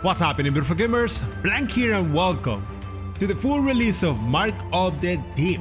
What's happening, beautiful gamers? Blank here and welcome to the full release of Mark of the Deep.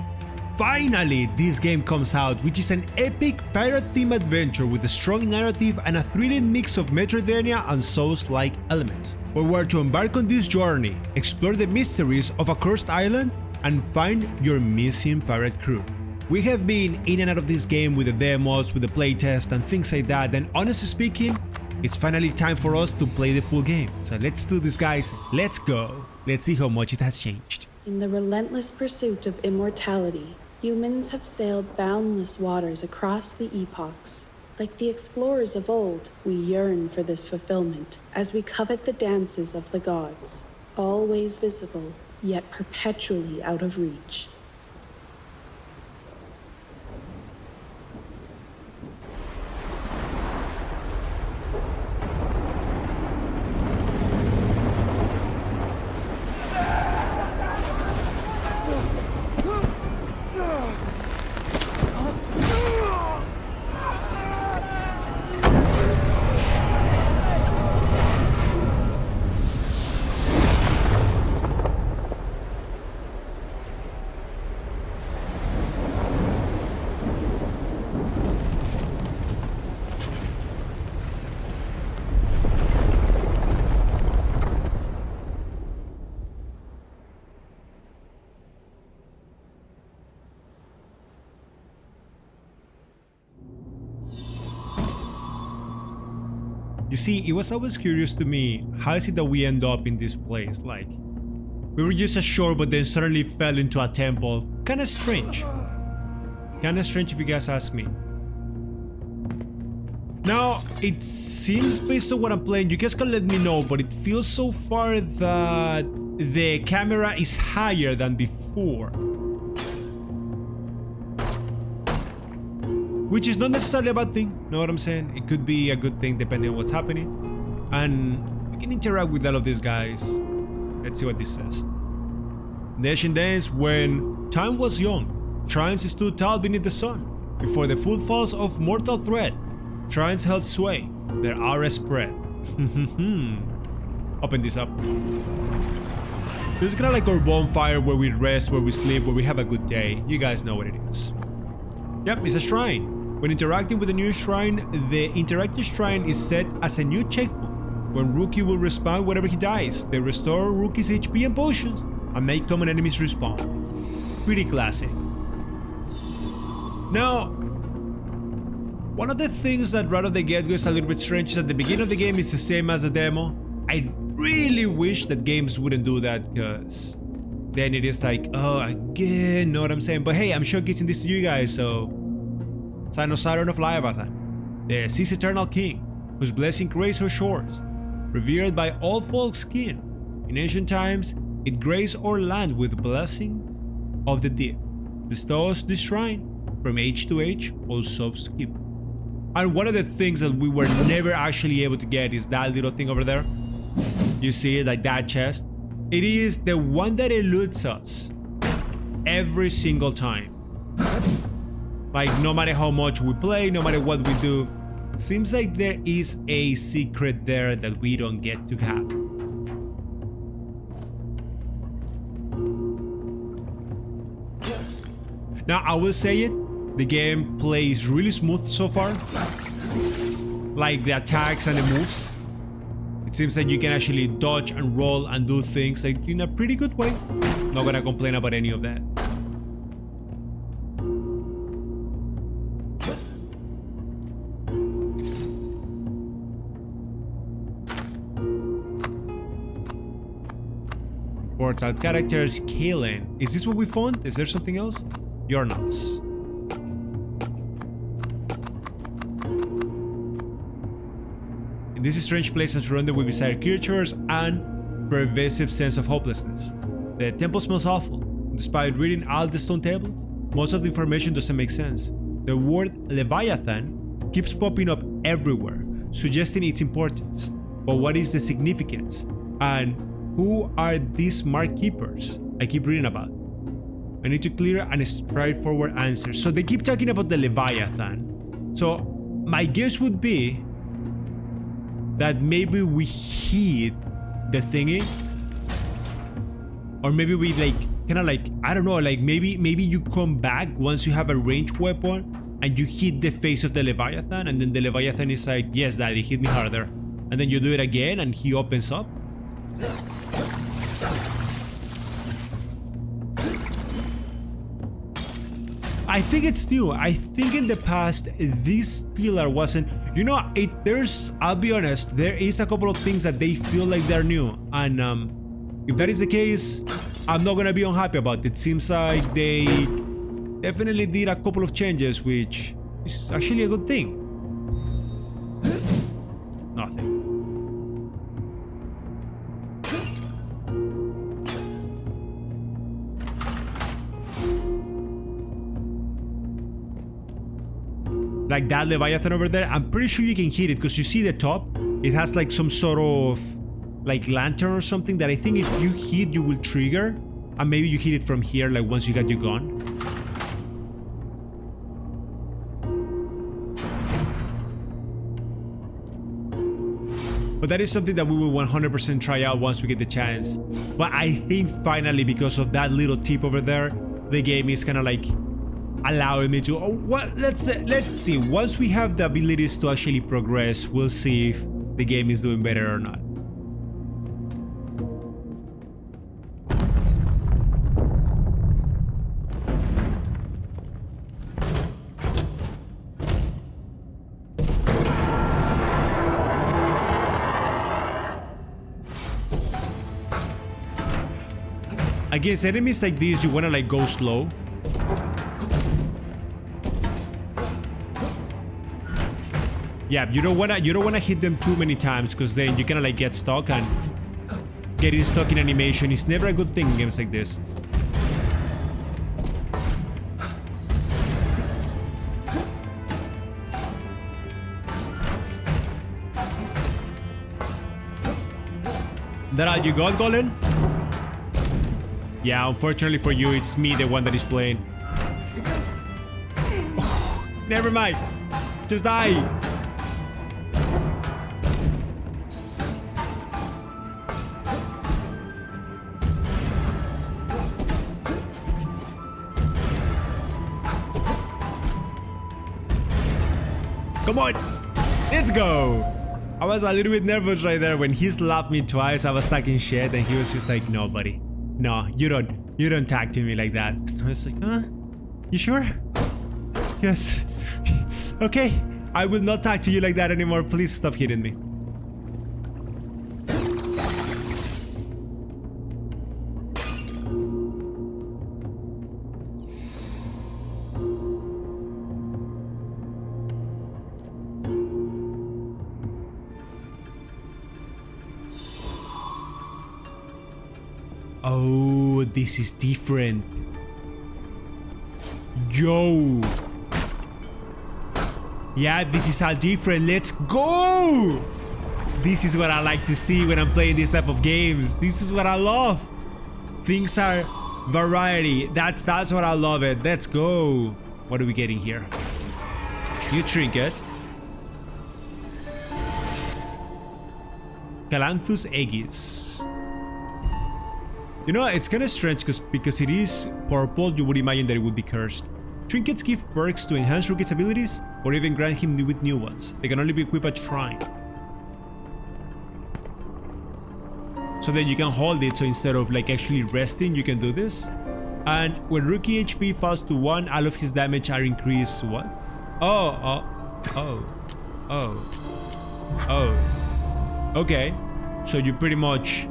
Finally, this game comes out, which is an epic pirate-themed adventure with a strong narrative and a thrilling mix of Metroidvania and Souls-Like elements, where we're to embark on this journey, explore the mysteries of a cursed island, and find your missing pirate crew. We have been in and out of this game with the demos, with the playtest and things like that, and honestly speaking, it's finally time for us to play the full game. So let's do this, guys. Let's go. Let's see how much it has changed. In the relentless pursuit of immortality, humans have sailed boundless waters across the epochs. Like the explorers of old, we yearn for this fulfillment as we covet the dances of the gods, always visible, yet perpetually out of reach. You see, it was always curious to me, how is it that we end up in this place? Like, we were just ashore but then suddenly fell into a temple. Kinda strange. Kinda strange if you guys ask me. Now, it seems based on what I'm playing, you guys can let me know, but it feels so far that the camera is higher than before. Which is not necessarily a bad thing, know what I'm saying? It could be a good thing depending on what's happening. And we can interact with all of these guys. Let's see what this says. In the ancient days, when time was young, shrines stood tall beneath the sun. Before the footfalls of mortal threat, shrines held sway, their aura spread. Open this up. This is kind of like our bonfire where we rest, where we sleep, where we have a good day. You guys know what it is. Yep, it's a shrine. When interacting with a new shrine, the interactive shrine is set as a new checkpoint. When Rookie will respawn whenever he dies, they restore Rookie's HP and potions and make common enemies respawn. Pretty classic. Now, one of the things that right off the get-go is a little bit strange is at the beginning of the game is the same as the demo. I really wish that games wouldn't do that, because then it is like, oh, again, know what I'm saying? But hey, I'm showcasing this to you guys, so Siren of Leviathan, the sea's eternal king, whose blessing graced our shores, revered by all folk's kin. In ancient times, it graced our land with blessings of the deep, bestows this shrine from age to age, all souls to keep. And one of the things that we were never actually able to get is that little thing over there. You see it, like that chest? It is the one that eludes us every single time. Like, no matter how much we play, no matter what we do, seems like there is a secret there that we don't get to have. Now, I will say it, the game plays really smooth so far. Like the attacks and the moves. It seems like you can actually dodge and roll and do things like in a pretty good way. Not gonna complain about any of that. Portal characters, Kalen. Is this what we found? Is there something else? You're nuts. In this strange place surrounded with bizarre creatures and pervasive sense of hopelessness. The temple smells awful. Despite reading all the stone tablets, most of the information doesn't make sense. The word Leviathan keeps popping up everywhere, suggesting its importance. But what is the significance? And who are these mark keepers I keep reading about? I need to clear and straightforward answer. So they keep talking about the Leviathan. So my guess would be that maybe we hid the thingy. Or maybe we like kind of like, I don't know, like maybe you come back once you have a ranged weapon and you hit the face of the Leviathan, and then the Leviathan is like, yes daddy, hit me harder, and then you do it again and he opens up. I think it's new. I think in the past this pillar wasn't, you know, I'll be honest, there is a couple of things that they feel like they're new, and if that is the case, I'm not gonna be unhappy about it. Seems like they definitely did a couple of changes, which is actually a good thing. Nothing. Like that Leviathan over there, I'm pretty sure you can hit it because you see the top, it has like some sort of like lantern or something that I think if you hit you will trigger, and maybe you hit it from here like once you got your gun. But that is something that we will 100% try out once we get the chance. But I think finally, because of that little tip over there, the game is kind of like allowing me to, let's see, once we have the abilities to actually progress, we'll see if the game is doing better or not. Against enemies like this, you wanna like go slow. Yeah, you don't wanna hit them too many times, because then you kinda like get stuck, and getting stuck in animation is never a good thing in games like this. That all you got, Golem? Yeah, unfortunately for you, it's me, the one that is playing. Oh, never mind. Just die. Come on. Let's go. I was a little bit nervous right there when he slapped me twice. I was stuck in shit and he was just like, no, buddy. No, you don't tag to me like that. And I was like, huh? You sure? Yes. Okay, I will not tag to you like that anymore. Please stop hitting me. Oh, this is different. Yo. Yeah, this is all different. Let's go. This is what I like to see when I'm playing this type of games. This is what I love. Things are variety. That's what I love it. Let's go. What are we getting here? New trinket. Calanthus aegis. You know, it's kind of strange because it is purple, you would imagine that it would be cursed. Trinkets give perks to enhance Rookie's abilities, or even grant him with new ones. They can only be equipped at shrine. So then you can hold it, so instead of like actually resting, you can do this. And when Rookie HP falls to 1, all of his damage are increased, what? Oh. Okay, so you pretty much...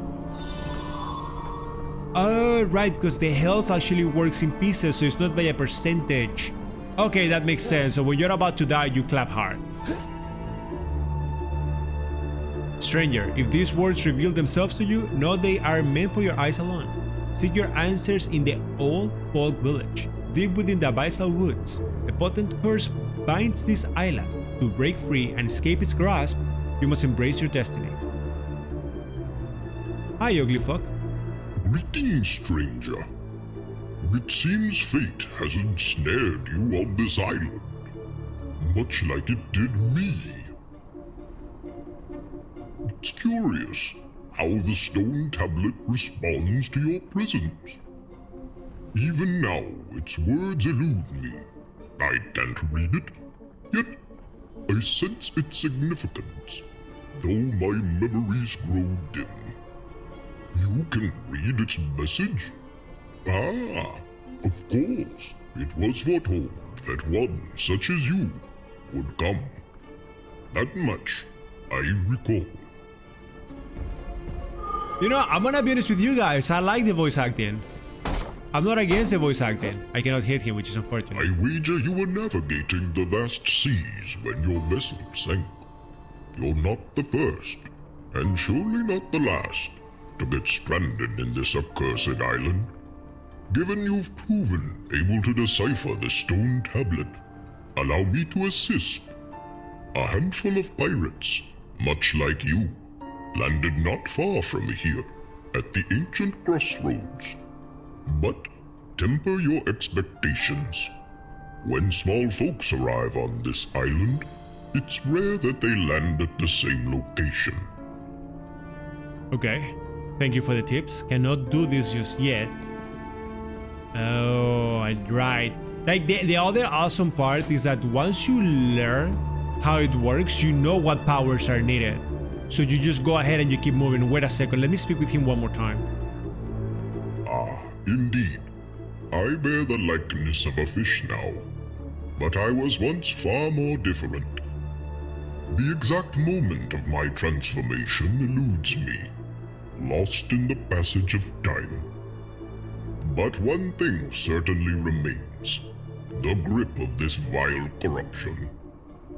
Oh, right, because the health actually works in pieces, so it's not by a percentage. Okay, that makes sense. So when you're about to die, you clap hard. Stranger, if these words reveal themselves to you, know they are meant for your eyes alone. Seek your answers in the old folk village, deep within the abyssal woods. A potent curse binds this island. To break free and escape its grasp, you must embrace your destiny. Hi, ugly fuck. Greetings, stranger. It seems fate has ensnared you on this island, much like it did me. It's curious how the stone tablet responds to your presence. Even now, its words elude me. I can't read it, yet I sense its significance, though my memories grow dim. You can read its message? Ah, of course. It was foretold that one such as you would come. That much I recall. You know, I'm gonna be honest with you guys, I like the voice acting. I'm not against the voice acting. I cannot hit him, which is unfortunate. I wager you were navigating the vast seas when your vessel sank. You're not the first, and surely not the last, to get stranded in this accursed island. Given you've proven able to decipher the stone tablet, allow me to assist. A handful of pirates, much like you, landed not far from here, at the ancient Crossroads. But temper your expectations. When small folks arrive on this island, it's rare that they land at the same location. Okay, thank you for the tips. Cannot do this just yet. Oh, right. Like the other awesome part is that once you learn how it works, you know what powers are needed. So you just go ahead and you keep moving. Wait a second, let me speak with him one more time. Ah, indeed. I bear the likeness of a fish now, but I was once far more different. The exact moment of my transformation eludes me, lost in the passage of time. But one thing certainly remains, the grip of this vile corruption.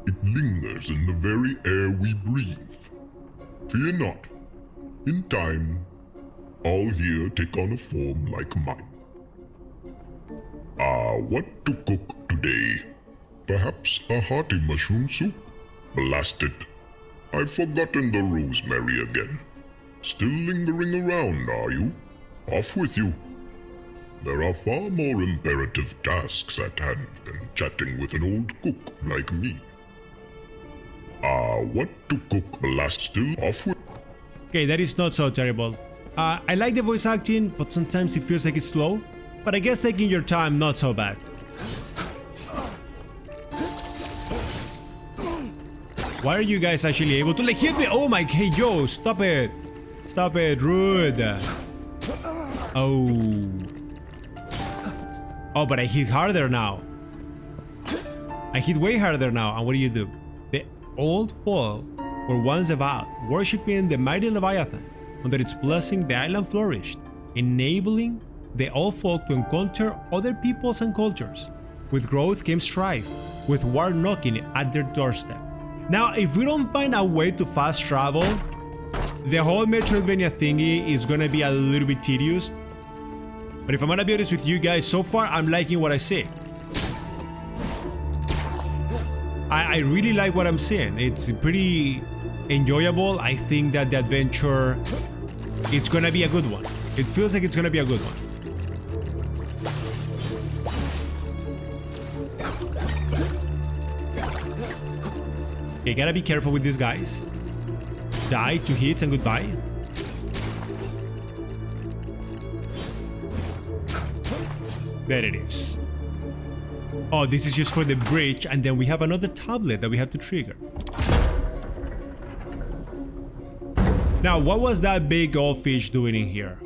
It lingers in the very air we breathe. Fear not. In time, all here take on a form like mine. What to cook today? Perhaps a hearty mushroom soup? Blast it. I've forgotten the rosemary again. Still lingering around, are you? Off with you. There are far more imperative tasks at hand than chatting with an old cook like me. What to cook? Blast still off with... Okay, that is not so terrible. I like the voice acting, but sometimes it feels like it's slow. But I guess taking your time, not so bad. Why are you guys actually able to like hit me? Oh my, hey yo, stop it. Stop it, rude. Oh. Oh, but I hit harder now. I hit way harder now, and what do? The old folk were once devout, worshipping the mighty Leviathan. Under its blessing, the island flourished, enabling the old folk to encounter other peoples and cultures. With growth came strife, with war knocking at their doorstep. Now, if we don't find a way to fast travel, the whole Metroidvania thingy is gonna be a little bit tedious. But if I'm gonna be honest with you guys, so far I'm liking what I see. I really like what I'm seeing. It's pretty enjoyable. I think that the adventure, it's gonna be a good one. It feels like it's gonna be a good one. Okay, gotta be careful with these guys. Die to hits and goodbye. There it is. Oh, this is just for the bridge, and then we have another tablet that we have to trigger. Now, what was that big old fish doing in here?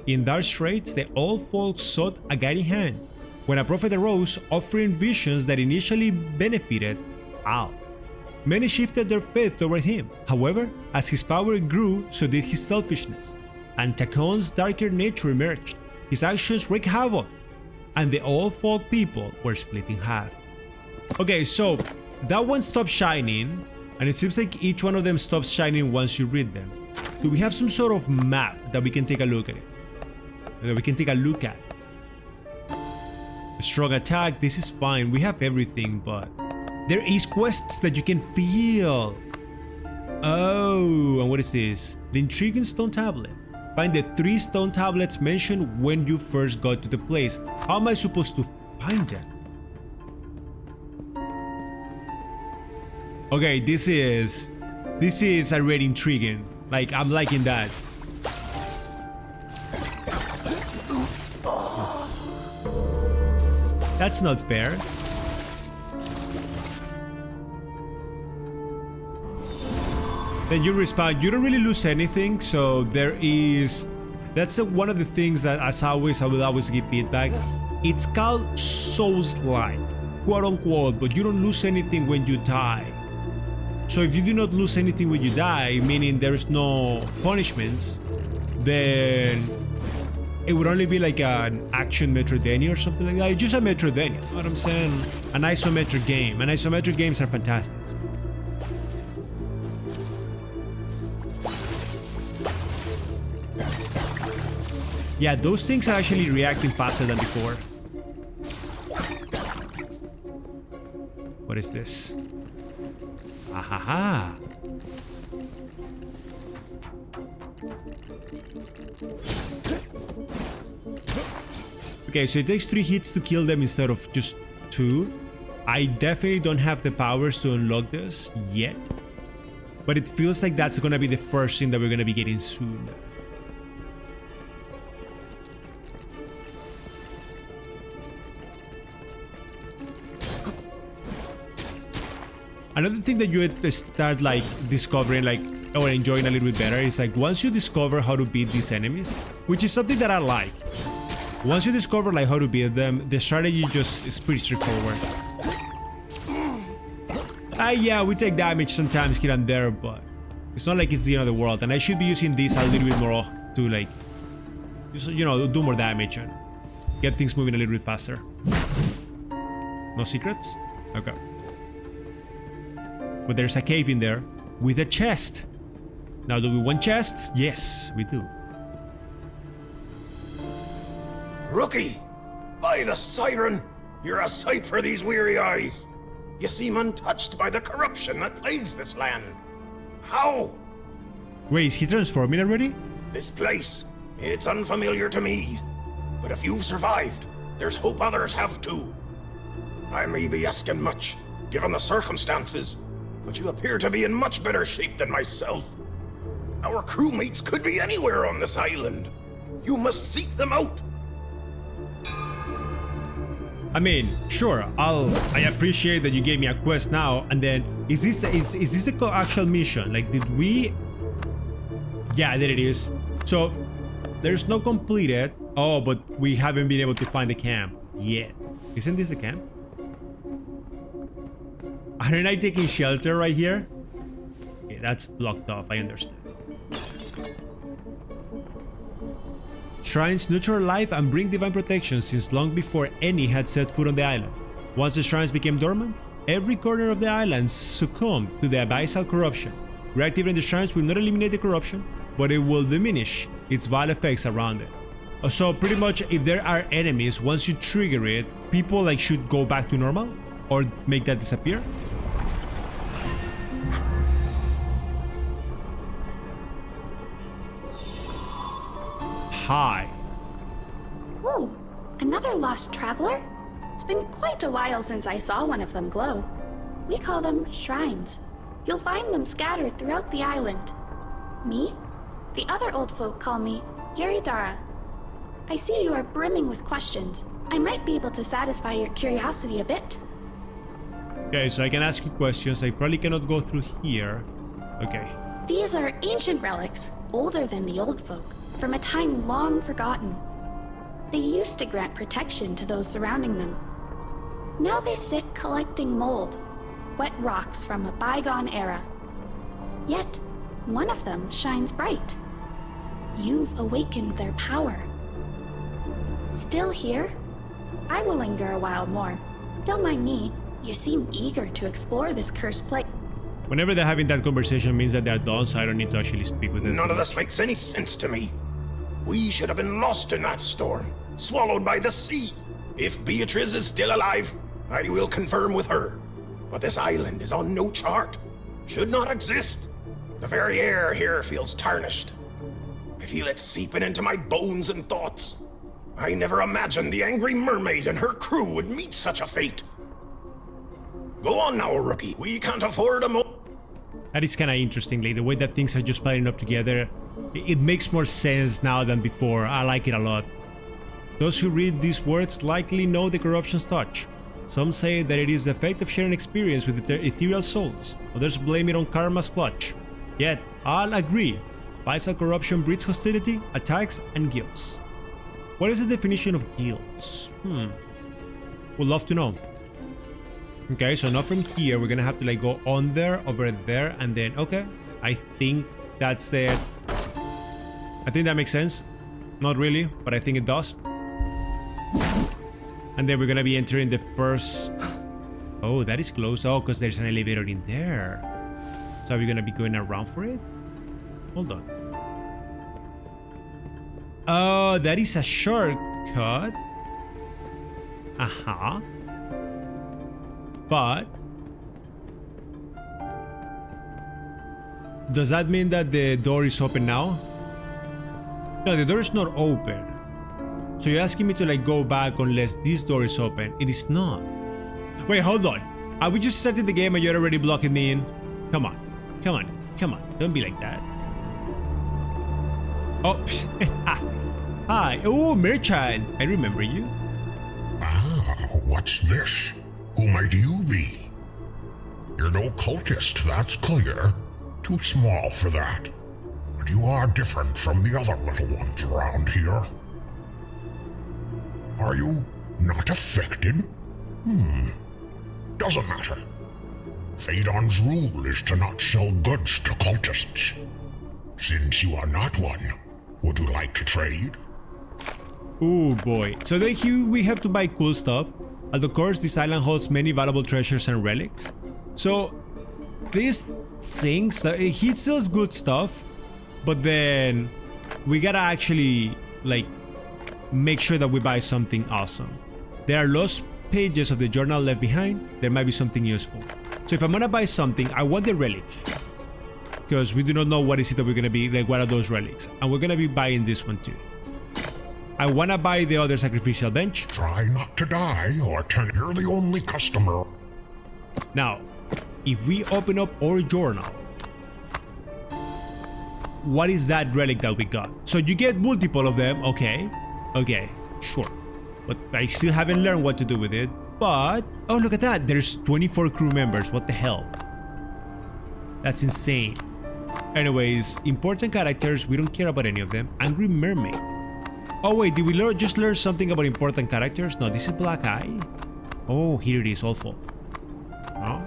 In dark straits, the old folks sought a guiding hand, when a prophet arose, offering visions that initially benefited all. Many shifted their faith toward him. However, as his power grew, so did his selfishness, and Takon's darker nature emerged. His actions wreaked havoc, and the old folk people were split in half. Okay, so that one stopped shining, and it seems like each one of them stops shining once you read them. Do we have some sort of map that we can take a look at? A strong attack, this is fine, we have everything, but there is quests that you can feel. Oh, and what is this? The intriguing stone tablet. Find the 3 stone tablets mentioned when you first got to the place. How am I supposed to find them? Okay, this is This is already intriguing. Like, I'm liking that. That's not fair. Then you respawn. You don't really lose anything, so there is... That's one of the things that, as always, I will always give feedback. It's called Souls-Like, quote unquote, but you don't lose anything when you die. So if you do not lose anything when you die, meaning there's no punishments, then it would only be like an action Metroidvania or something like that. It's just a Metroidvania, you know what I'm saying? An isometric game, and isometric games are fantastic. Yeah, those things are actually reacting faster than before. What is this? Ahaha. Okay, so it takes 3 hits to kill them instead of just 2. I definitely don't have the powers to unlock this yet, but it feels like that's gonna be the first thing that we're gonna be getting soon. Another thing that you start like discovering like or enjoying a little bit better is like once you discover how to beat these enemies, which is something that I like. Once you discover like how to beat them, the strategy just is pretty straightforward. Yeah, we take damage sometimes here and there, but it's not like it's the end of the world. And I should be using this a little bit more to like, just, you know, do more damage and get things moving a little bit faster. No secrets? Okay. But there's a cave in there with a chest. Now, do we want chests? Yes, we do. Rookie! By the siren! You're a sight for these weary eyes! You seem untouched by the corruption that plagues this land. How? Wait, is he transforming already? This place, it's unfamiliar to me. But if you've survived, there's hope others have too. I may be asking much, given the circumstances, but you appear to be in much better shape than myself. Our crewmates could be anywhere on this island. You must seek them out. I mean, sure, I appreciate that you gave me a quest now, and then is this the actual mission? Like, did we? Yeah, there it is. So there's no completed. Oh, but we haven't been able to find the camp yet. Isn't this a camp? Aren't I taking shelter right here? Okay, that's blocked off, I understand. Shrines nurture life and bring divine protection since long before any had set foot on the island. Once the shrines became dormant, every corner of the island succumbed to the abyssal corruption. Reactivating the shrines will not eliminate the corruption, but it will diminish its vile effects around it. So pretty much if there are enemies, once you trigger it, people like should go back to normal or make that disappear. Hi. Ooh, another lost traveler? It's been quite a while since I saw one of them glow. We call them shrines. You'll find them scattered throughout the island. Me? The other old folk call me eerie. I see you are brimming with questions. I might be able to satisfy your curiosity a bit. Okay, so I can ask you questions. I probably cannot go through here. Okay. These are ancient relics, older than the old folk, from a time long forgotten. They used to grant protection to those surrounding them. Now they sit collecting mold, wet rocks from a bygone era. Yet, one of them shines bright. You've awakened their power. Still here? I will linger a while more. Don't mind me, you seem eager to explore this cursed place. Whenever they're having that conversation means that they're done, so I don't need to actually speak with them. None of this makes any sense to me. We should have been lost in that storm, swallowed by the sea. If Beatrice is still alive, I will confirm with her. But this island is on no chart. Should not exist. The very air here feels tarnished. I feel it seeping into my bones and thoughts. I never imagined the Angry Mermaid and her crew would meet such a fate. Go on now, Rookie. We can't afford a That is kind of interesting, like the way that things are just piling up together. It makes more sense now than before. I like it a lot. Those who read these words likely know the corruption's touch. Some say that it is the effect of sharing experience with the ethereal souls. Others blame it on karma's clutch. Yet, I'll agree. Abyssal corruption breeds hostility, attacks, and guilds. What is the definition of guilds? Would love to know. Okay, so not from here. We're gonna have to like go on there, over there, and then okay. I think that's the. I think that makes sense. Not really, but I think it does. And then we're gonna be entering the first. Oh, that is close. Oh, because there's an elevator in there. So are we gonna be going around for it? Hold on. Oh, that is a shortcut. But does that mean that the door is open now? No, the door is not open. So you're asking me to like go back unless this door is open. It is not. Wait, hold on. Are we just starting the game and you're already blocking me in? Come on. Come on. Come on. Don't be like that. Oh, hi. Oh, merchant. I remember you. Ah, what's this? Who might you be? You're no cultist, that's clear. Too small for that. But you are different from the other little ones around here. Are you not affected? Doesn't matter. Phaedon's rule is to not sell goods to cultists. Since you are not one, would you like to trade? Oh boy. So then here we have to buy cool stuff. And of course, this island holds many valuable treasures and relics. So this sinks. He sells good stuff, but then we gotta actually like make sure that we buy something awesome. There are lost pages of the journal left behind. There might be something useful. So if I'm gonna buy something, I want the relic, because we do not know what is it that we're gonna be like. What are those relics? And we're gonna be buying this one too. I wanna buy the other sacrificial bench. Try not to die, or you're the only customer. Now, if we open up our journal, what is that relic that we got? So you get multiple of them. Okay, sure. But I still haven't learned what to do with it. But, oh look at that, there's 24 crew members. What the hell? That's insane. Anyways, important characters, we don't care about any of them. Angry Mermaid. Oh wait, did we just learn something about important characters? No, this is Black Eye. Oh, here it is, awful. Huh?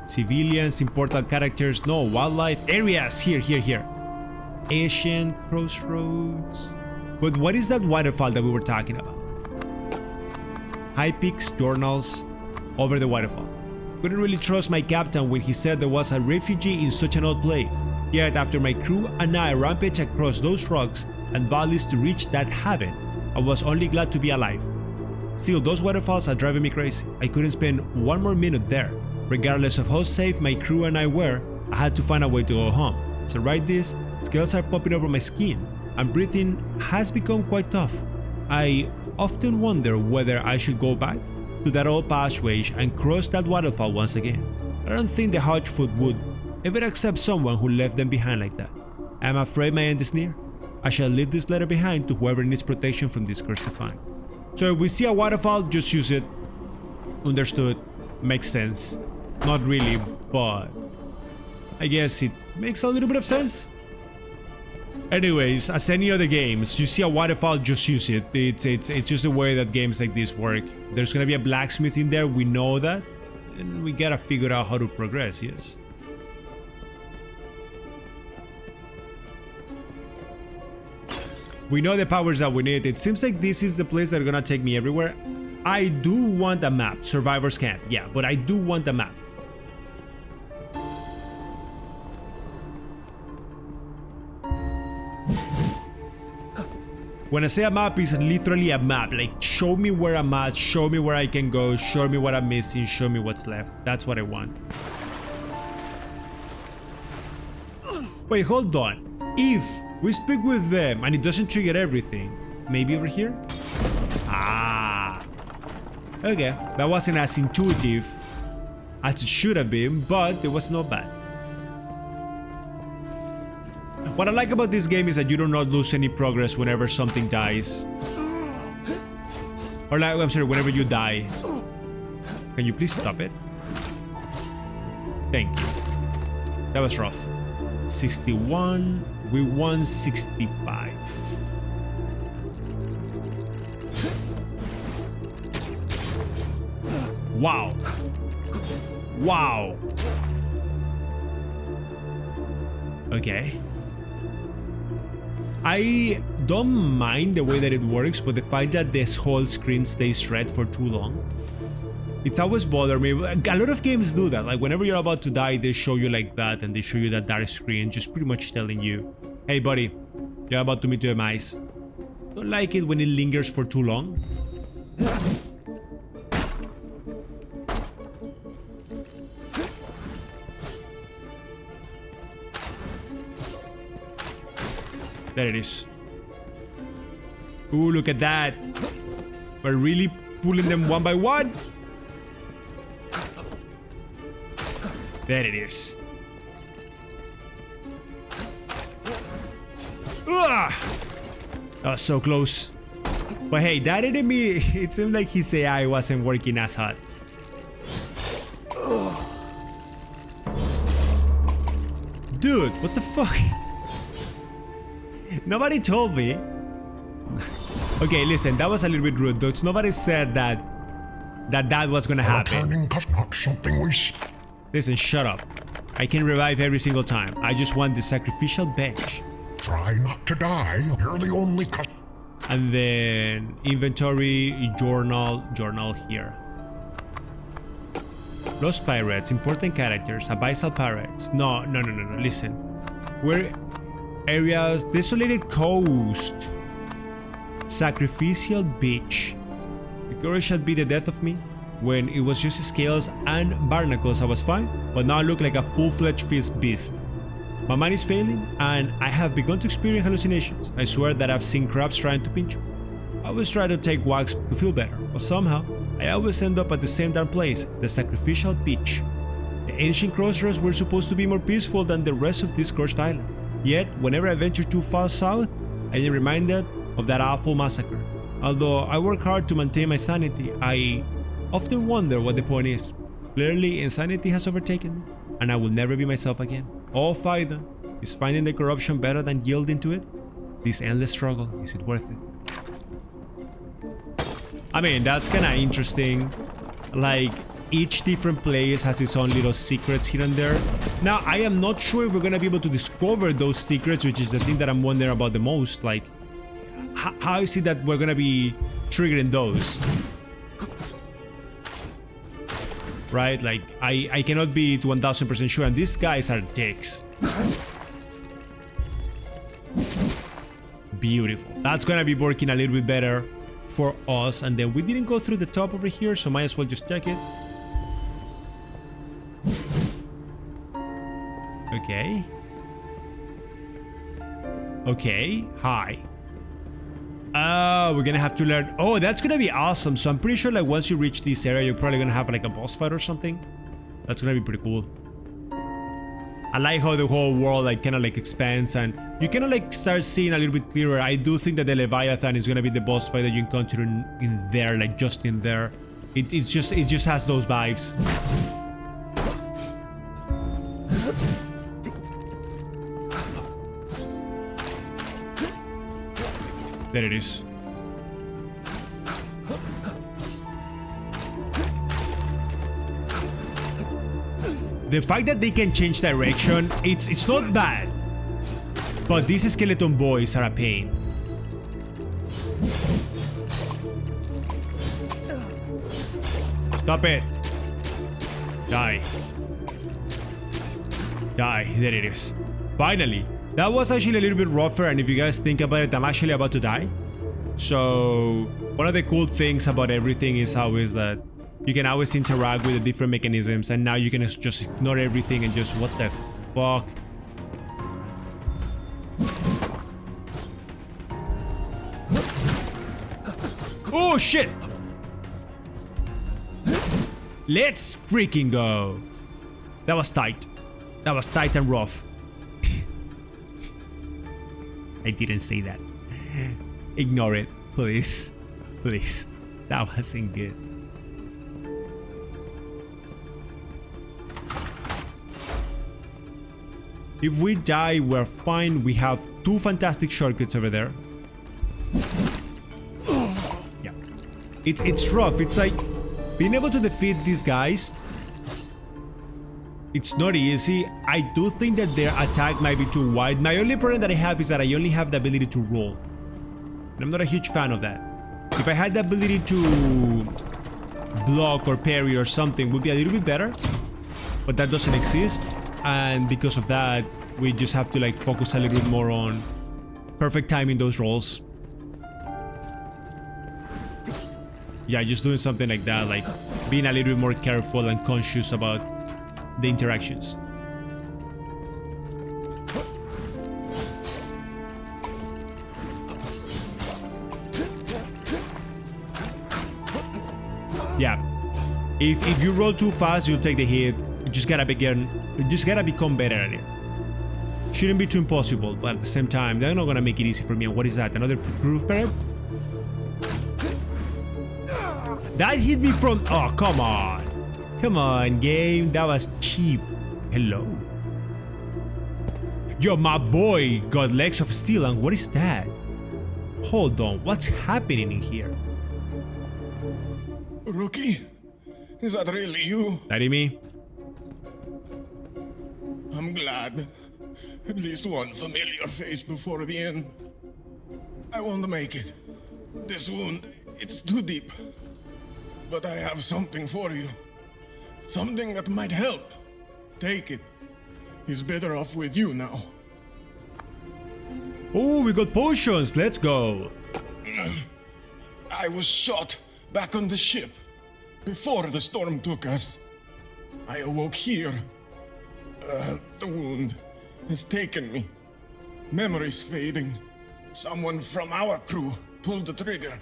Civilians, important characters, no, wildlife, areas, here. Asian, Crossroads. But what is that waterfall that we were talking about? High peaks, journals, over the waterfall. Couldn't really trust my captain when he said there was a refugee in such an odd place. Yet after my crew and I rampaged across those rocks and valleys to reach that haven, I was only glad to be alive. Still, those waterfalls are driving me crazy. I couldn't spend one more minute there. Regardless of how safe my crew and I were, I had to find a way to go home. As I write this, scales are popping over my skin, and breathing has become quite tough. I often wonder whether I should go back to that old passageway and cross that waterfall once again. I don't think the Hodgefoot would ever accept someone who left them behind like that. I'm afraid my end is near. I shall leave this letter behind to whoever needs protection from this curse to find. So if we see a waterfall, just use it. Understood. Makes sense. Not really, but I guess it makes a little bit of sense. Anyways, as any other games, you see a waterfall, just use it. It's just the way that games like this work. There's gonna be a blacksmith in there, we know that, and we gotta figure out how to progress, yes. We know the powers that we need. It seems like this is the place that's gonna take me everywhere. I do want a map, Survivor's Camp, yeah, but I do want a map. When I say a map, it's literally a map. Like, show me where I'm at, show me where I can go, show me what I'm missing, show me what's left. That's what I want. Wait, hold on. If we speak with them and it doesn't trigger everything, maybe over here? Ah. Okay, that wasn't as intuitive as it should have been, but it was not bad. What I like about this game is that you do not lose any progress whenever something dies. Or like, I'm sorry, whenever you die. Can you please stop it? Thank you. That was rough. 61. We won 65. Wow. Wow. Okay. I don't mind the way that it works, but the fact that this whole screen stays red for too long, it's always bothered me. A lot of games do that. Like whenever you're about to die, they show you like that, and they show you that dark screen, just pretty much telling you, hey buddy, you're about to meet your demise. Don't like it when it lingers for too long. There it is. Ooh, look at that. We're really pulling them one by one. There it is. That was so close. But hey, that enemy, it seemed like his AI wasn't working as hard. Dude, what the fuck? Nobody told me. Okay, listen, that was a little bit rude, though. Nobody said that was gonna happen. Not something we... Listen, shut up. I can revive every single time. I just want the sacrificial bench. Try not to die. You're the only... And then inventory, journal here. Lost pirates, important characters, abyssal pirates. No, listen. We're areas, desolated coast, sacrificial beach. The courage shall be the death of me. When it was just scales and barnacles, I was fine, but now I look like a full-fledged fish beast. My mind is failing, and I have begun to experience hallucinations. I swear that I've seen crabs trying to pinch me. I always try to take walks to feel better, but somehow, I always end up at the same damn place, the sacrificial beach. The ancient Crossroads were supposed to be more peaceful than the rest of this cursed island. Yet, whenever I venture too far south, I am reminded of that awful massacre. Although I work hard to maintain my sanity, I often wonder what the point is. Clearly, insanity has overtaken me, and I will never be myself again. All Thaida is finding the corruption better than yielding to it. This endless struggle, is it worth it? I mean, that's kinda interesting. Like, each different place has its own little secrets here and there. Now, I am not sure if we're gonna be able to discover those secrets, which is the thing that I'm wondering about the most. Like, how is it that we're gonna be triggering those? Right? Like, I cannot be 1000% sure, and these guys are dicks. Beautiful. That's gonna be working a little bit better for us. And then we didn't go through the top over here, so might as well just check it. Okay. Okay. Hi. We're gonna have to learn. Oh, that's gonna be awesome. So I'm pretty sure like once you reach this area, you're probably gonna have like a boss fight or something. That's gonna be pretty cool. I like how the whole world like kind of like expands and you kind of like start seeing a little bit clearer. I do think that the Leviathan is gonna be the boss fight that you encounter in there, like just in there. It just has those vibes. There it is. The fact that they can change direction, it's not bad. But these skeleton boys are a pain. Stop it. Die. Die. There it is. Finally. That was actually a little bit rougher, and if you guys think about it, I'm actually about to die. So, one of the cool things about everything is always that you can always interact with the different mechanisms, and now you can just ignore everything and just, what the fuck? Oh shit! Let's freaking go! That was tight. That was tight and rough. I didn't say that. Ignore it, please. Please. That wasn't good. If we die, we're fine. We have 2 fantastic shortcuts over there. Yeah. It's rough. It's like being able to defeat these guys. It's not easy. I do think that their attack might be too wide. My only problem that I have is that I only have the ability to roll. And I'm not a huge fan of that. If I had the ability to block or parry or something, it would be a little bit better. But that doesn't exist. And because of that, we just have to like focus a little bit more on perfect timing those rolls. Yeah, just doing something like that, like being a little bit more careful and conscious about the interactions. Yeah, if you roll too fast, you'll take the hit. You just gotta become better at it. Shouldn't be too impossible, but at the same time, they're not gonna make it easy for me. And what is that? Another crew parrot? That hit me from... Oh, come on. Come on, game. That was cheap. Hello. Yo, my boy got legs of steel, and what is that? Hold on, what's happening in here? Rookie? Is that really you? That me? I'm glad. At least one familiar face before the end. I won't make it. This wound, it's too deep. But I have something for you. Something that might help. Take it. He's better off with you now. Oh, we got potions. Let's go. I was shot back on the ship before the storm took us. I awoke here. The wound has taken me. Memories fading. Someone from our crew pulled the trigger.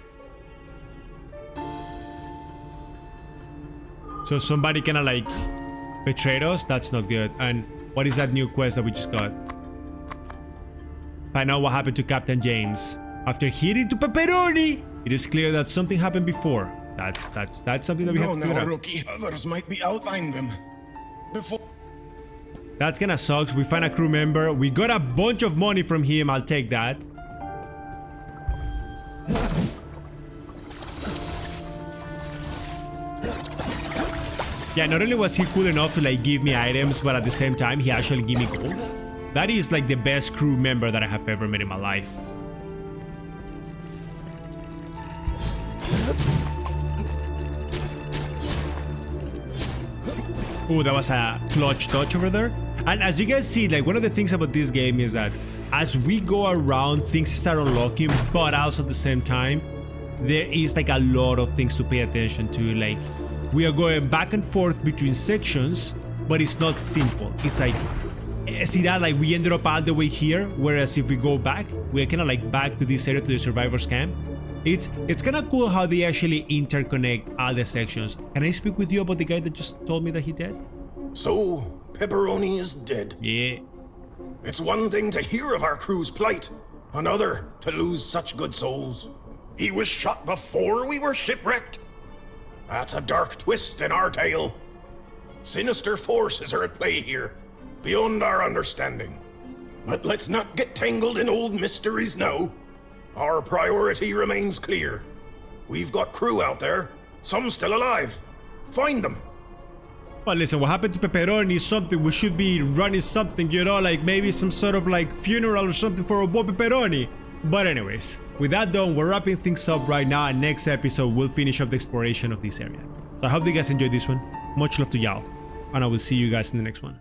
So somebody kinda like betrayed us? That's not good. And what is that new quest that we just got? Find out what happened to Captain James. After hitting to Pepperoni, it is clear that something happened before. That's something that we have to figure out. Rookie. Others might be outlining them. Before. That kinda sucks. We find a crew member. We got a bunch of money from him. I'll take that. Yeah, not only was he cool enough to like give me items, but at the same time, he actually gave me gold. That is like the best crew member that I have ever met in my life. Oh, that was a clutch touch over there. And as you guys see, like one of the things about this game is that as we go around, things start unlocking, but also at the same time, there is like a lot of things to pay attention to. Like we are going back and forth between sections, but it's not simple. It's like, see that, like we ended up all the way here, whereas if we go back, we're kind of like back to this area, to the survivors camp. It's kind of cool how they actually interconnect all the sections. Can I speak with you about the guy that just told me that he dead? So, Pepperoni is dead. Yeah. It's one thing to hear of our crew's plight, another to lose such good souls. He was shot before we were shipwrecked. That's a dark twist in our tale. Sinister forces are at play here, beyond our understanding. But let's not get tangled in old mysteries now. Our priority remains clear. We've got crew out there, some still alive. Find them. Well, listen, what happened to Pepperoni is something we should be running something, you know, like maybe some sort of like funeral or something for our boy Pepperoni. But anyways, with that done, we're wrapping things up right now, and next episode we'll finish up the exploration of this area. So I hope you guys enjoyed this one. Much love to y'all, and I will see you guys in the next one.